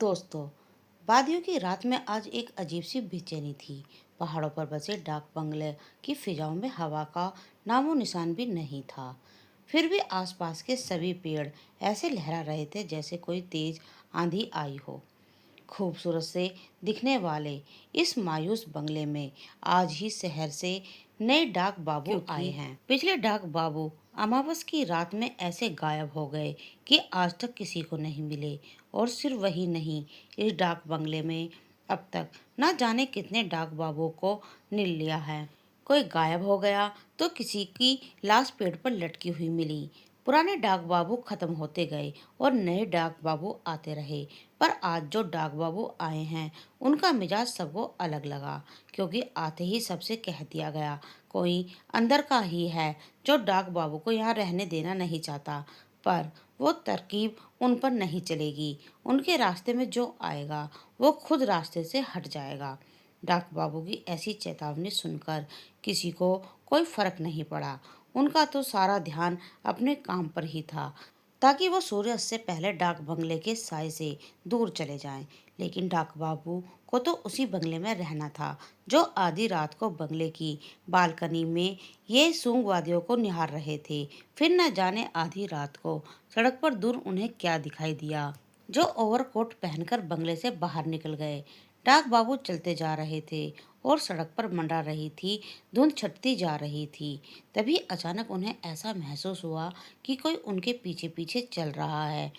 दोस्तों, वादियों की रात में आज एक अजीब सी बेचैनी थी। पहाड़ों पर बसे डाक बंगले की फिजाओं में हवा का नामो निशान भी नहीं था। फिर भी आसपास के सभी पेड़ ऐसे लहरा रहे थे जैसे कोई तेज आंधी आई हो। खूबसूरत से दिखने वाले इस मायूस बंगले में आज ही शहर से नए डाक बाबू आए क्योंकि हैं। पिछले डाक बाबू अमावस की रात में ऐसे गायब हो गए कि आज तक किसी को नहीं मिले। और सिर्फ वही नहीं, इस डाक बंगले में अब तक न जाने कितने डाक बाबू को नील लिया है। कोई गायब हो गया तो किसी की लाश पेड़ पर लटकी हुई मिली। पुराने डाक बाबू खत्म होते गए और नए डाक बाबू आते रहे। पर आज जो डाक बाबू आए हैं उनका मिजाज सबको अलग लगा, क्योंकि आते ही सबसे कह दिया गया कोई अंदर का ही है जो डाक बाबू को यहाँ रहने देना नहीं चाहता। पर वो तरकीब उन पर नहीं चलेगी। उनके रास्ते में जो आएगा वो खुद रास्ते से हट जाएगा। डाक बाबू की ऐसी चेतावनी सुनकर किसी को कोई फर्क नहीं पड़ा। उनका तो सारा ध्यान अपने काम पर ही था, ताकि वो सूर्यास्त से पहले डाक बंगले के साए से दूर चले जाएं। लेकिन डाक बाबू को तो उसी बंगले में रहना था जो आधी रात को बंगले की बालकनी में ये सूंघ वादियों को निहार रहे थे। फिर न जाने आधी रात को सड़क पर दूर उन्हें क्या दिखाई दिया, जो ओवरकोट पहनकर बंगले से बाहर निकल गए। डाक बाबू चलते जा रहे थे और सड़क पर मंडरा रही थी, धुंध छटती जा रही थी। तभी अचानक उन्हें ऐसा महसूस हुआ कि कोई उनके पीछे पीछे चल रहा है।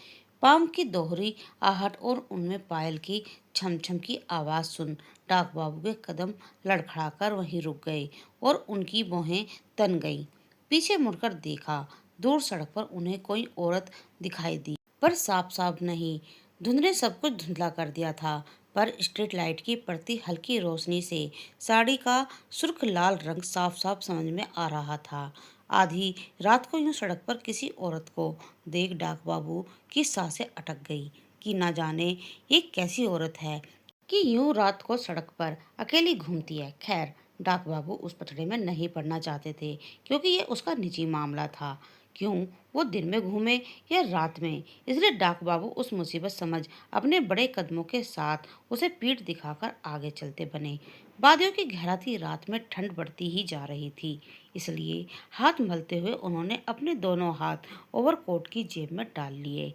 पाँव की दोहरी आहट और उनमें पायल की छम छम की आवाज़ सुन डाक बाबू के कदम लड़खड़ाकर वहीं रुक गए और उनकी भौहें तन गईं। पीछे मुड़कर देखा, दूर सड़क पर उन्हें कोई औरत दिखाई दी, पर साफ साफ नहीं। धुंध ने सब कुछ धुंधला कर दिया था, पर स्ट्रीट लाइट की पड़ती हल्की रोशनी से साड़ी का सुर्ख लाल रंग साफ साफ समझ में आ रहा था। आधी रात को यूं सड़क पर किसी औरत को देख डाक बाबू की सांसें अटक गई कि ना जाने ये कैसी औरत है कि यूं रात को सड़क पर अकेली घूमती है। खैर, डाक बाबू उस पथड़े में नहीं पड़ना चाहते थे, क्योंकि ये उसका निजी मामला था। क्यों वो दिन में घूमे या रात में, इसलिए डाक बाबू उस मुसीबत समझ अपने बड़े कदमों के साथ उसे पीठ दिखाकर आगे चलते बने। वादियों की गहराती रात में ठंड बढ़ती ही जा रही थी, इसलिए हाथ मलते हुए उन्होंने अपने दोनों हाथ ओवरकोट की जेब में डाल लिए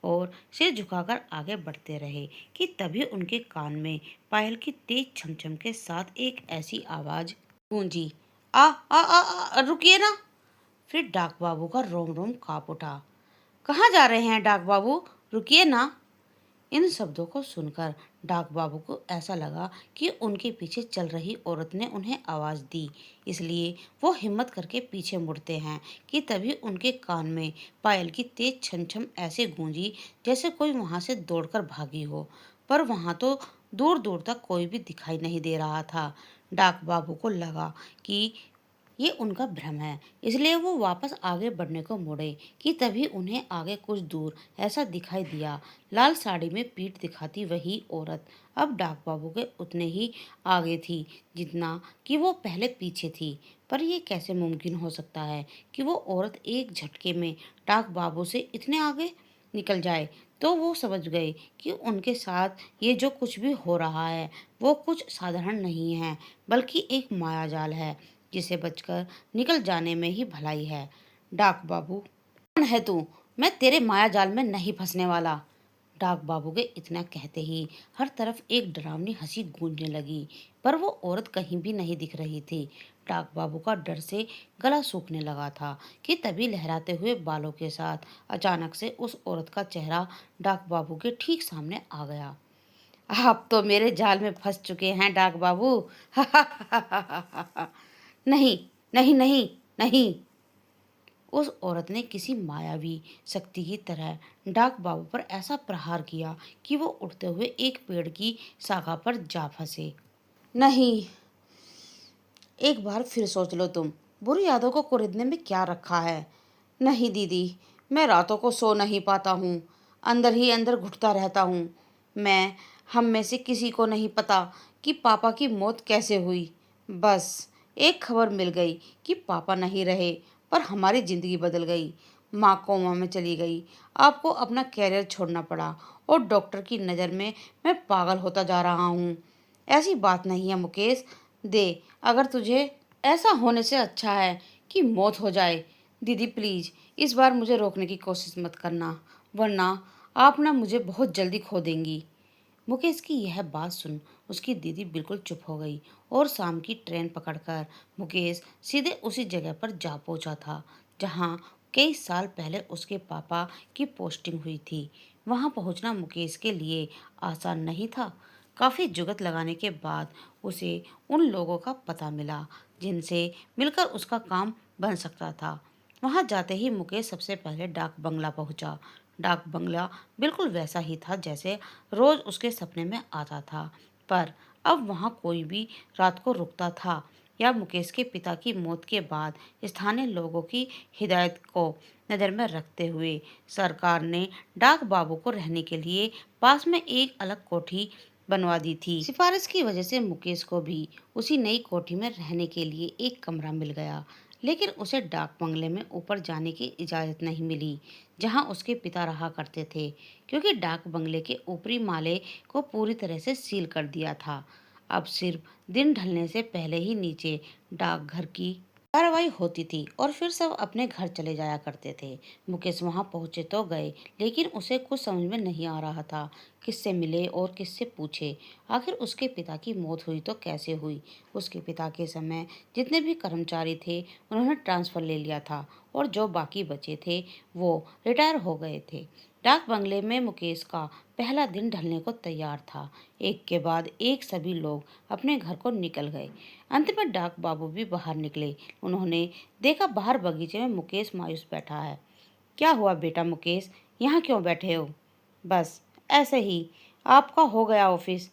और सिर झुकाकर आगे बढ़ते रहे कि तभी उनके कान में पायल की तेज छमछम के साथ एक ऐसी आवाज गूंजी, आ रुकिए ना। फिर डाक बाबू का रोम रोम कांप उठा। कहाँ जा रहे हैं डाक बाबू, रुकिए ना। इन शब्दों को सुनकर डाक बाबू को ऐसा लगा कि उनके पीछे चल रही औरत ने उन्हें आवाज दी, इसलिए वो हिम्मत करके पीछे मुड़ते हैं कि तभी उनके कान में पायल की तेज छम छम ऐसे गूंजी जैसे कोई वहां से दौड़कर भागी हो। पर वहां तो दूर दूर तक कोई भी दिखाई नहीं दे रहा था। डाक बाबू को लगा कि ये उनका भ्रम है, इसलिए वो वापस आगे बढ़ने को मुड़े कि तभी उन्हें आगे कुछ दूर ऐसा दिखाई दिया, लाल साड़ी में पीठ दिखाती वही औरत अब डाक बाबू के उतने ही आगे थी जितना कि वो पहले पीछे थी। पर ये कैसे मुमकिन हो सकता है कि वो औरत एक झटके में डाक बाबू से इतने आगे निकल जाए। तो वो समझ गए कि उनके साथ ये जो कुछ भी हो रहा है वो कुछ साधारण नहीं है, बल्कि एक मायाजाल है जिसे बचकर निकल जाने में ही भलाई है। डाक बाबू, कौन है तू? मैं तेरे माया जाल में नहीं फंसने वाला। डाक बाबू के इतना कहते ही हर तरफ एक डरावनी हंसी गूंजने लगी, पर वो औरत कहीं भी नहीं दिख रही थी। डाक बाबू का डर से गला सूखने लगा था कि तभी लहराते हुए बालों के साथ अचानक से उस औरत का चेहरा डाक बाबू के ठीक सामने आ गया। आप तो मेरे जाल में फंस चुके हैं डाक बाबू। नहीं, नहीं, नहीं, नहीं। उस औरत ने किसी मायावी शक्ति की तरह डाक बाबू पर ऐसा प्रहार किया कि वो उड़ते हुए एक पेड़ की शाखा पर जा फंसे। नहीं, एक बार फिर सोच लो तुम, बुरी यादों को कुरेदने में क्या रखा है। नहीं दीदी, मैं रातों को सो नहीं पाता हूँ, अंदर ही अंदर घुटता रहता हूँ। मैं हम में से किसी को नहीं पता कि पापा की मौत कैसे हुई। बस एक खबर मिल गई कि पापा नहीं रहे, पर हमारी ज़िंदगी बदल गई। माँ कोमा में चली गई, आपको अपना कैरियर छोड़ना पड़ा और डॉक्टर की नज़र में मैं पागल होता जा रहा हूँ। ऐसी बात नहीं है मुकेश, दे, अगर तुझे ऐसा होने से अच्छा है कि मौत हो जाए। दीदी प्लीज़ इस बार मुझे रोकने की कोशिश मत करना, वरना आप ना मुझे बहुत जल्दी खो देंगी। मुकेश की यह बात सुन उसकी दीदी बिल्कुल चुप हो गई और शाम की ट्रेन पकड़कर मुकेश सीधे उसी जगह पर जा पहुंचा था जहां कई साल पहले उसके पापा की पोस्टिंग हुई थी। वहां पहुंचना मुकेश के लिए आसान नहीं था। काफ़ी जुगत लगाने के बाद उसे उन लोगों का पता मिला जिनसे मिलकर उसका काम बन सकता था। वहां जाते ही मुकेश सबसे पहले डाक बंगला पहुंचा। डाक बंगला बिल्कुल वैसा ही था जैसे रोज उसके सपने में आता था, पर अब वहां कोई भी रात को रुकता था या मुकेश के पिता की मौत के बाद स्थानीय लोगों की हिदायत को नज़र में रखते हुए सरकार ने डाक बाबू को रहने के लिए पास में एक अलग कोठी बनवा दी थी। सिफारिश की वजह से मुकेश को भी उसी नई कोठी में रहने के लिए एक कमरा मिल गया, लेकिन उसे डाक बंगले में ऊपर जाने की इजाज़त नहीं मिली जहां उसके पिता रहा करते थे, क्योंकि डाक बंगले के ऊपरी माले को पूरी तरह से सील कर दिया था। अब सिर्फ दिन ढलने से पहले ही नीचे डाकघर की कार्रवाई होती थी और फिर सब अपने घर चले जाया करते थे। मुकेश वहां पहुंचे तो गए, लेकिन उसे कुछ समझ में नहीं आ रहा था किससे मिले और किससे पूछे। आखिर उसके पिता की मौत हुई तो कैसे हुई। उसके पिता के समय जितने भी कर्मचारी थे उन्होंने ट्रांसफ़र ले लिया था और जो बाकी बचे थे वो रिटायर हो गए थे। डाक बंगले में मुकेश का पहला दिन ढलने को तैयार था। एक के बाद एक सभी लोग अपने घर को निकल गए। अंत में डाक बाबू भी बाहर निकले। उन्होंने देखा बाहर बगीचे में मुकेश मायूस बैठा है। क्या हुआ बेटा मुकेश, यहाँ क्यों बैठे हो? बस ऐसे ही। आपका हो गया ऑफिस?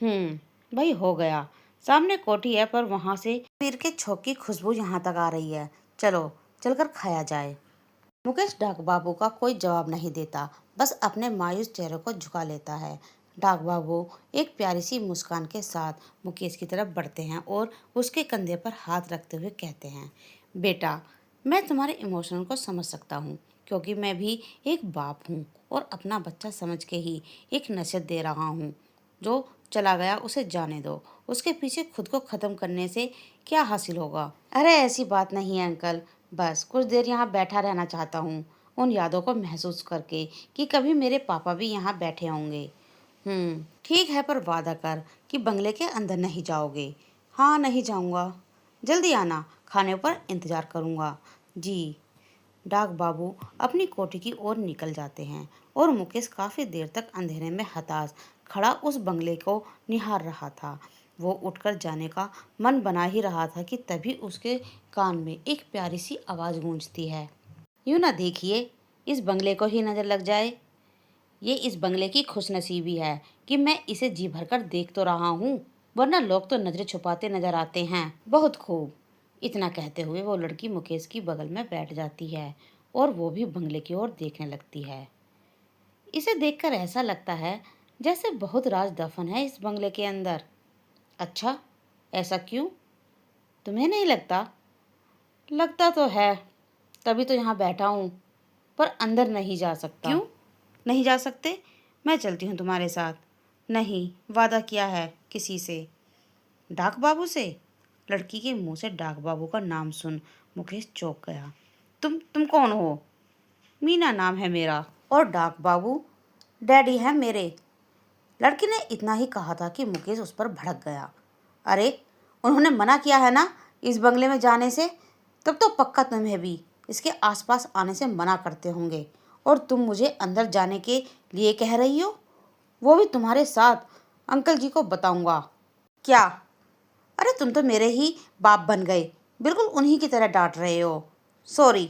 भाई हो गया। सामने कोठी है पर वहां से पनीर के छौंक की खुशबू यहाँ तक आ रही है। चलो चलकर खाया जाए। मुकेश डाक बाबू का कोई जवाब नहीं देता, बस अपने मायूस चेहरे को झुका लेता है। डाक बाबू एक प्यारी सी मुस्कान के साथ मुकेश की तरफ बढ़ते हैं और उसके कंधे पर हाथ रखते हुए कहते हैं, बेटा, मैं तुम्हारे इमोशन को समझ सकता हूँ, क्योंकि मैं भी एक बाप हूँ और अपना बच्चा समझ के ही एक नसीहत दे रहा हूँ। जो चला गया उसे जाने दो, उसके पीछे खुद को ख़त्म करने से क्या हासिल होगा। अरे ऐसी बात नहीं है अंकल, बस कुछ देर यहाँ बैठा रहना चाहता हूँ, उन यादों को महसूस करके कि कभी मेरे पापा भी यहाँ बैठे होंगे। ठीक है, पर वादा कर कि बंगले के अंदर नहीं जाओगे। हाँ नहीं जाऊँगा, जल्दी आना, खाने पर इंतज़ार करूँगा। जी। डाक बाबू अपनी कोठी की ओर निकल जाते हैं और मुकेश काफी देर तक अंधेरे में हताश खड़ा उस बंगले को निहार रहा था। वो उठकर जाने का मन बना ही रहा था कि तभी उसके कान में एक प्यारी सी आवाज गूंजती है, यूं ना देखिए, इस बंगले को ही नजर लग जाए। ये इस बंगले की खुशनसीबी है कि मैं इसे जी भरकर देख तो रहा हूँ, वरना लोग तो नजरें छुपाते नजर आते हैं। बहुत खूब। इतना कहते हुए वो लड़की मुकेश की बगल में बैठ जाती है और वो भी बंगले की ओर देखने लगती है। इसे देखकर ऐसा लगता है जैसे बहुत राज दफन है इस बंगले के अंदर। अच्छा, ऐसा क्यों? तुम्हें नहीं लगता? लगता तो है, तभी तो यहाँ बैठा हूँ, पर अंदर नहीं जा सकता। क्यों नहीं जा सकते? मैं चलती हूँ तुम्हारे साथ। नहीं, वादा किया है किसी से। डाक बाबू से? लड़की के मुंह से डाक बाबू का नाम सुन मुकेश चौंक गया। तुम कौन हो? मीना नाम है मेरा। और डाक बाबू? डैडी है मेरे। लड़की ने इतना ही कहा था कि मुकेश उस पर भड़क गया। अरे, उन्होंने मना किया है ना इस बंगले में जाने से, तब तो पक्का तुम्हें भी इसके आसपास आने से मना करते होंगे, और तुम मुझे अंदर जाने के लिए कह रही हो, वो भी तुम्हारे साथ। अंकल जी को बताऊंगा। क्या? अरे तुम तो मेरे ही बाप बन गए, बिल्कुल उन्हीं की तरह डांट रहे हो। सॉरी।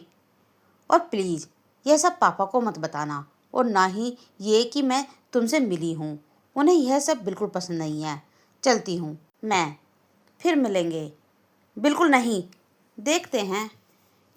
और प्लीज़ यह सब पापा को मत बताना, और ना ही ये कि मैं तुमसे मिली हूँ। उन्हें यह सब बिल्कुल पसंद नहीं है। चलती हूँ मैं, फिर मिलेंगे। बिल्कुल नहीं, देखते हैं।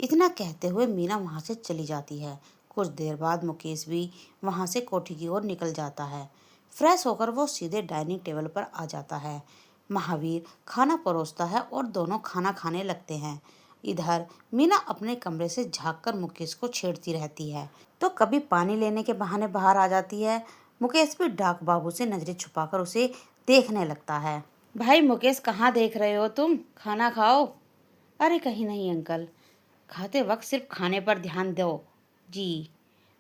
इतना कहते हुए मीना वहाँ से चली जाती है। कुछ देर बाद मुकेश भी वहाँ से कोठी की ओर निकल जाता है। फ्रेश होकर वो सीधे डाइनिंग टेबल पर आ जाता है। महावीर खाना परोसता है और दोनों खाना खाने लगते हैं। इधर मीना अपने कमरे से झांककर मुकेश को छेड़ती रहती है, तो कभी पानी लेने के बहाने बाहर आ जाती है, मुकेश भी डाक बाबू से नजरें छुपाकर उसे देखने लगता है। भाई मुकेश, कहाँ देख रहे हो तुम? खाना खाओ। अरे कहीं नहीं अंकल, खाते वक्त सिर्फ खाने पर ध्यान दो जी।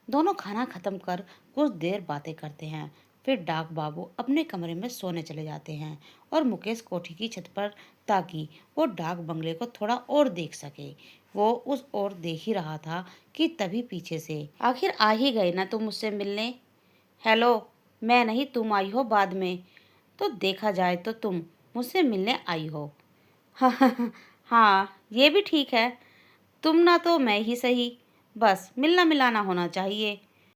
दोनों खाना खत्म कर कुछ देर बातें करते हैं। फिर डाक बाबू अपने कमरे में सोने चले जाते हैं और मुकेश कोठी की छत पर, ताकि वो डाक बंगले को थोड़ा और देख सके। वो उस ओर देख ही रहा था कि तभी पीछे से, आखिर आ ही गए ना तुम मुझसे मिलने? हेलो, मैं नहीं, तुम आई हो बाद में। तो देखा जाए तो तुम मुझसे मिलने आई हो। हाँ, हाँ, ये भी ठीक है। तुम ना तो मैं ही सही, बस मिलना मिलाना होना चाहिए।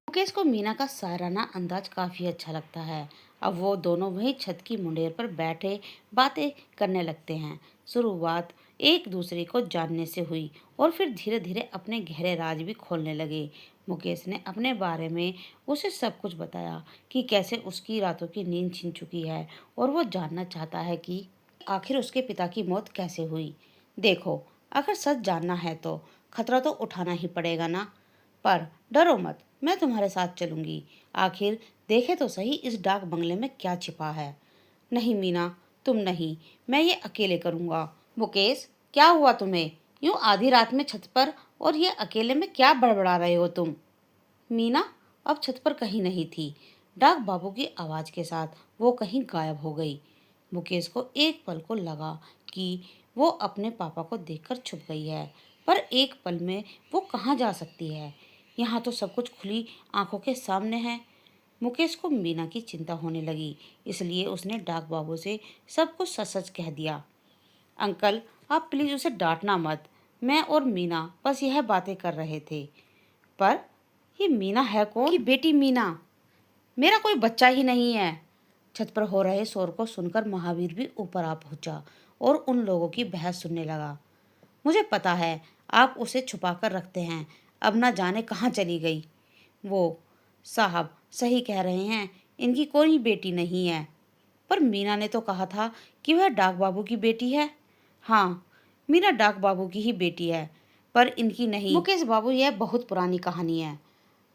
मुकेश को मीना का साराना अंदाज काफी अच्छा लगता है। अब वो दोनों वहीं छत की मुंडेर पर बैठे बातें करने लगते हैं। शुरुआत एक दूसरे को जानने से हुई और फिर धीरे धीरे अपने गहरे राज भी खोलने लगे। मुकेश ने अपने बारे में उसे सब कुछ बताया कि कैसे उसकी रातों की नींद छिन चुकी है और वो जानना चाहता है कि आखिर उसके पिता की मौत कैसे हुई। देखो, अगर सच जानना है तो खतरा तो उठाना ही पड़ेगा ना। पर डरो मत, मैं तुम्हारे साथ चलूंगी। आखिर देखे तो सही इस डाक बंगले में क्या छिपा है। नहीं मीना, तुम नहीं, मैं ये अकेले करूंगा। मुकेश, क्या हुआ तुम्हें? यूं आधी रात में छत पर, और ये अकेले में क्या बड़बड़ा रहे हो तुम? मीना अब छत पर कहीं नहीं थी। डाक बाबू की आवाज के साथ वो कहीं गायब हो गई। मुकेश को एक पल को लगा कि वो अपने पापा को देखकर छुप गई है, पर एक पल में वो कहाँ जा सकती है? यहाँ तो सब कुछ खुली आंखों के सामने है। मुकेश को मीना की चिंता होने लगी, इसलिए उसने डाक बाबू से सब कुछ सच सच कह दिया। अंकल, आप प्लीज उसे डांटना मत। मैं और मीना बस यह बातें कर रहे थे। पर ये मीना है कौन? की बेटी मीना, मेरा कोई बच्चा ही नहीं है। छत पर हो रहे शोर को सुनकर महावीर भी ऊपर आ पहुंचा और उन लोगों की बहस सुनने लगा। मुझे पता है आप उसे छुपा कर रखते हैं, अब ना जाने कहाँ चली गई वो। साहब सही कह रहे हैं, इनकी कोई बेटी नहीं है। पर मीना ने तो कहा था कि वह डाक बाबू की बेटी है। हाँ, मीना डाक बाबू की ही बेटी है, पर इनकी नहीं। मुकेश बाबू, यह बहुत पुरानी कहानी है।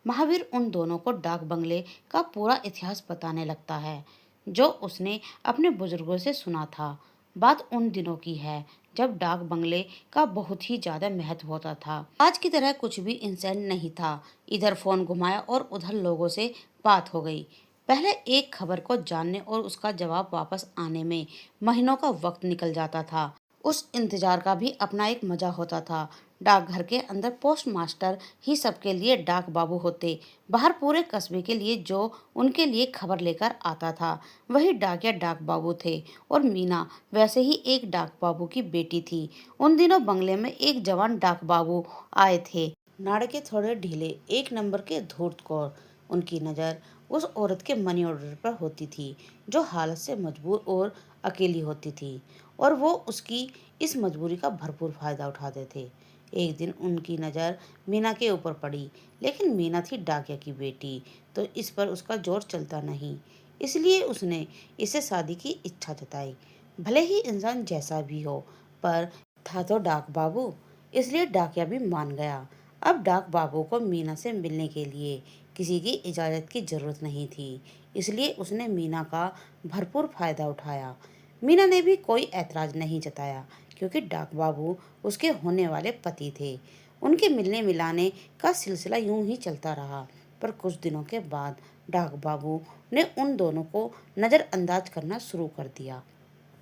महावीर उन दोनों को डाक बंगले का पूरा इतिहास बताने लगता है, जो उसने अपने बुजुर्गों से सुना था। बात उन दिनों की है जब डाक बंगले का बहुत ही ज्यादा महत्व होता था। आज की तरह कुछ भी इंसान नहीं था। इधर फोन घुमाया और उधर लोगों से बात हो गई। पहले एक खबर को जानने और उसका जवाब वापस आने में महीनों का वक्त निकल जाता था। उस इंतजार का भी अपना एक मजा होता था। डाकघर के अंदर पोस्ट मास्टर ही सबके लिए डाक बाबू होते, बाहर पूरे कस्बे के लिए जो उनके लिए खबर लेकर आता था वही डाकिया डाक बाबू थे। और मीना वैसे ही एक डाक बाबू की बेटी थी। उन दिनों बंगले में एक जवान डाक बाबू आए थे, नाड़े के थोड़े ढीले, एक नंबर के धूर्तकौर। उनकी नज़र उस औरत के मनी ऑर्डर पर होती थी जो हालत से मजबूर और अकेली होती थी, और वो उसकी इस मजबूरी का भरपूर फायदा उठाते थे। एक दिन उनकी नज़र मीना के ऊपर पड़ी, लेकिन मीना थी डाकिया की बेटी, तो इस पर उसका जोर चलता नहीं। इसलिए उसने इसे शादी की इच्छा जताई। भले ही इंसान जैसा भी हो, पर था तो डाक बाबू, इसलिए डाकिया भी मान गया। अब डाक बाबू को मीना से मिलने के लिए किसी की इजाज़त की जरूरत नहीं थी, इसलिए उसने मीना का भरपूर फायदा उठाया। मीना ने भी कोई ऐतराज नहीं जताया, क्योंकि डाक बाबू उसके होने वाले पति थे। उनके मिलने मिलाने का सिलसिला यूं ही चलता रहा, पर कुछ दिनों के बाद डाक बाबू ने उन दोनों को नज़रअंदाज करना शुरू कर दिया।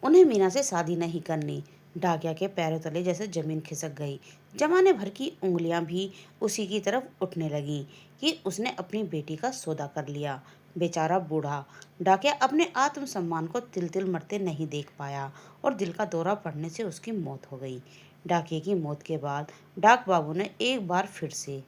उन्हें मीना से शादी नहीं करनी। डाकिया के पैरों तले जैसे जमीन खिसक गई। जमाने भर की उंगलियां भी उसी की तरफ उठने लगी कि उसने अपनी बेटी का सौदा कर लिया। बेचारा बूढ़ा डाकिया अपने आत्मसम्मान को तिल तिल मरते नहीं देख पाया और दिल का दौरा पड़ने से उसकी मौत हो गई। डाकिया की मौत के बाद डाक बाबू ने एक बार फिर से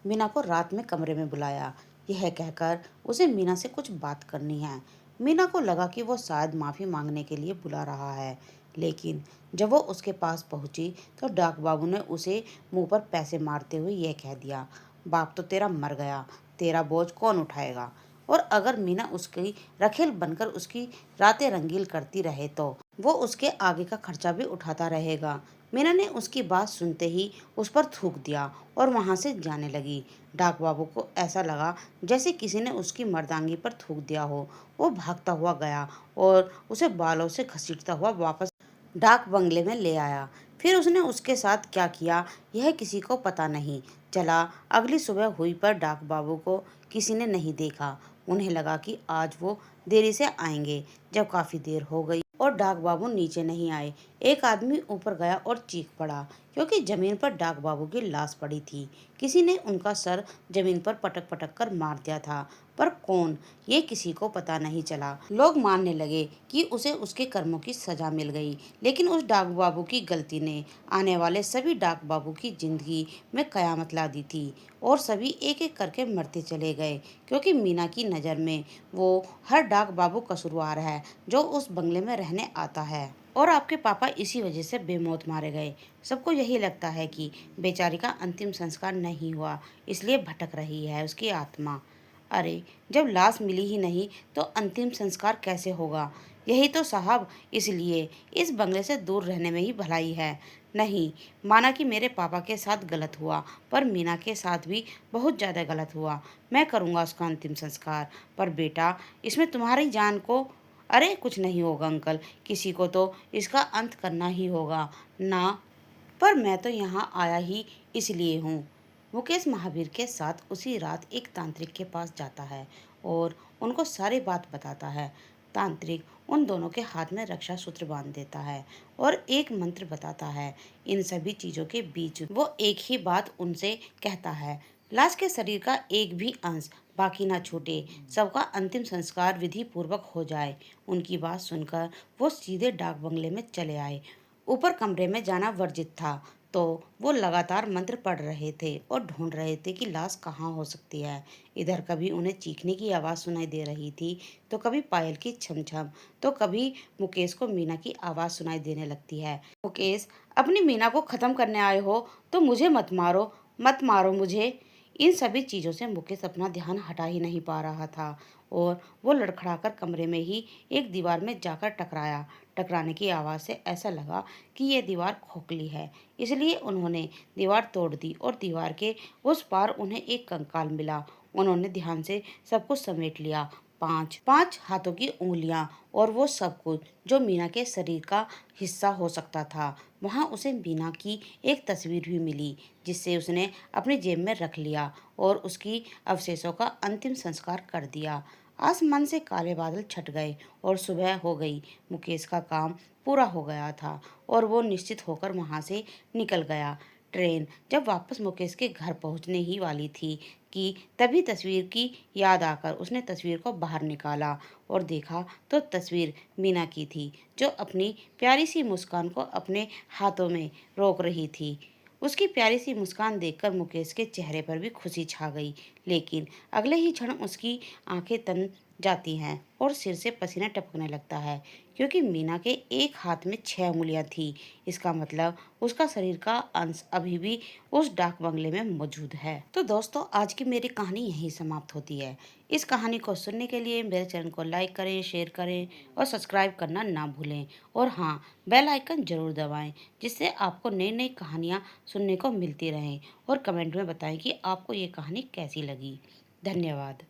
मीना को रात में कमरे में बुलाया, यह कहकर उसे मीना से कुछ बात करनी है। मीना को लगा कि वो शायद माफ़ी मांगने के लिए बुला रहा है, लेकिन जब वो उसके पास पहुंची तो डाक बाबू ने उसे मुंह पर पैसे मारते हुए यह कह दिया, बाप तो तेरा मर गया, तेरा बोझ कौन उठाएगा? और अगर मीना उसकी रखेल बनकर उसकी रातें रंगील करती रहे तो वो उसके आगे का खर्चा भी उठाता रहेगा। मीना ने उसकी बात सुनते ही उस पर थूक दिया और वहां से जाने लगी। डाक बाबू को ऐसा लगा जैसे किसी ने उसकी मर्दांगी पर थूक दिया हो। वो भागता हुआ गया और उसे बालों से घसीटता हुआ वापस डाक बंगले में ले आया। फिर उसने उसके साथ क्या किया यह किसी को पता नहीं चला। अगली सुबह हुई पर डाक बाबू को किसी ने नहीं देखा। उन्हें लगा कि आज वो देरी से आएंगे। जब काफी देर हो गई और डाक बाबू नीचे नहीं आए, एक आदमी ऊपर गया और चीख पड़ा क्योंकि जमीन पर डाक बाबू की लाश पड़ी थी। किसी ने उनका सर जमीन पर पटक पटक कर मार दिया था, पर कौन ये किसी को पता नहीं चला। लोग मानने लगे कि उसे उसके कर्मों की सजा मिल गई, लेकिन उस डाक बाबू की गलती ने आने वाले सभी डाक बाबू की जिंदगी में कयामत ला दी थी और सभी एक एक करके मरते चले गए, क्योंकि मीना की नज़र में वो हर डाक बाबू कसूरवार है जो उस बंगले में रहने आता है। और आपके पापा इसी वजह से बेमौत मारे गए। सबको यही लगता है कि बेचारी का अंतिम संस्कार नहीं हुआ, इसलिए भटक रही है उसकी आत्मा। अरे, जब लाश मिली ही नहीं तो अंतिम संस्कार कैसे होगा? यही तो साहब, इसलिए इस बंगले से दूर रहने में ही भलाई है। नहीं, माना कि मेरे पापा के साथ गलत हुआ, पर मीना के साथ भी बहुत ज़्यादा गलत हुआ। मैं करूँगा उसका अंतिम संस्कार, पर बेटा इसमें तुम्हारी जान को। अरे कुछ नहीं होगा अंकल, किसी को तो इसका अंत करना ही होगा ना। पर मैं तो यहाँ आया ही इसलिए हूँ। मुकेश महावीर के साथ उसी रात एक तांत्रिक के पास जाता है और उनको सारी बात बताता है। तांत्रिक उन दोनों के हाथ में रक्षा सूत्र बांध देता है और एक मंत्र बताता है। इन सभी चीज़ों के बीच वो एक ही बात उनसे कहता है, लाश के शरीर का एक भी अंश बाकी ना छूटे, सबका अंतिम संस्कार विधि पूर्वक हो जाए। उनकी बात सुनकर वो सीधे डाक बंगले में चले आए। ऊपर कमरे में जाना वर्जित था, तो वो लगातार मंत्र पढ़ रहे थे और ढूंढ रहे थे कि लाश कहाँ हो सकती है। इधर कभी उन्हें चीखने की आवाज़ सुनाई दे रही थी, तो कभी पायल की छम छम, तो कभी मुकेश को मीना की आवाज़ सुनाई देने लगती है। मुकेश, अपनी मीना को ख़त्म करने आए हो तो मुझे मत मारो, मत मारो मुझे। इन सभी चीज़ों से मुकेश अपना ध्यान हटा ही नहीं पा रहा था और वो लड़खड़ाकर कमरे में ही एक दीवार में जाकर टकराया। टकराने की आवाज़ से ऐसा लगा कि ये दीवार खोखली है, इसलिए उन्होंने दीवार तोड़ दी और दीवार के उस पार उन्हें एक कंकाल मिला। उन्होंने ध्यान से सब कुछ समेट लिया, पांच पांच हाथों की उंगलियां और वो सब कुछ जो मीना के शरीर का हिस्सा हो सकता था। वहां उसे मीना की एक तस्वीर भी मिली, जिससे उसने अपनी जेब में रख लिया और उसकी अवशेषों का अंतिम संस्कार कर दिया। आसमान से काले बादल छट गए और सुबह हो गई। मुकेश का काम पूरा हो गया था और वो निश्चित होकर वहां से निकल गया। ट्रेन जब वापस मुकेश के घर पहुंचने ही वाली थी कि तभी तस्वीर की याद आकर उसने तस्वीर को बाहर निकाला और देखा तो तस्वीर मीना की थी, जो अपनी प्यारी सी मुस्कान को अपने हाथों में रोक रही थी। उसकी प्यारी सी मुस्कान देखकर मुकेश के चेहरे पर भी खुशी छा गई, लेकिन अगले ही क्षण उसकी आंखें तन जाती हैं और सिर से पसीना टपकने लगता है, क्योंकि मीना के एक हाथ में 6 उंगलियां थी। इसका मतलब उसका शरीर का अंश अभी भी उस डाक बंगले में मौजूद है। तो दोस्तों, आज की मेरी कहानी यहीं समाप्त होती है। इस कहानी को सुनने के लिए मेरे चैनल को लाइक करें, शेयर करें और सब्सक्राइब करना ना भूलें। और हाँ, बेल आइकन जरूर दबाएं, जिससे आपको नई नई कहानियाँ सुनने को मिलती रहें। और कमेंट में बताएं कि आपको ये कहानी कैसी लगी। धन्यवाद।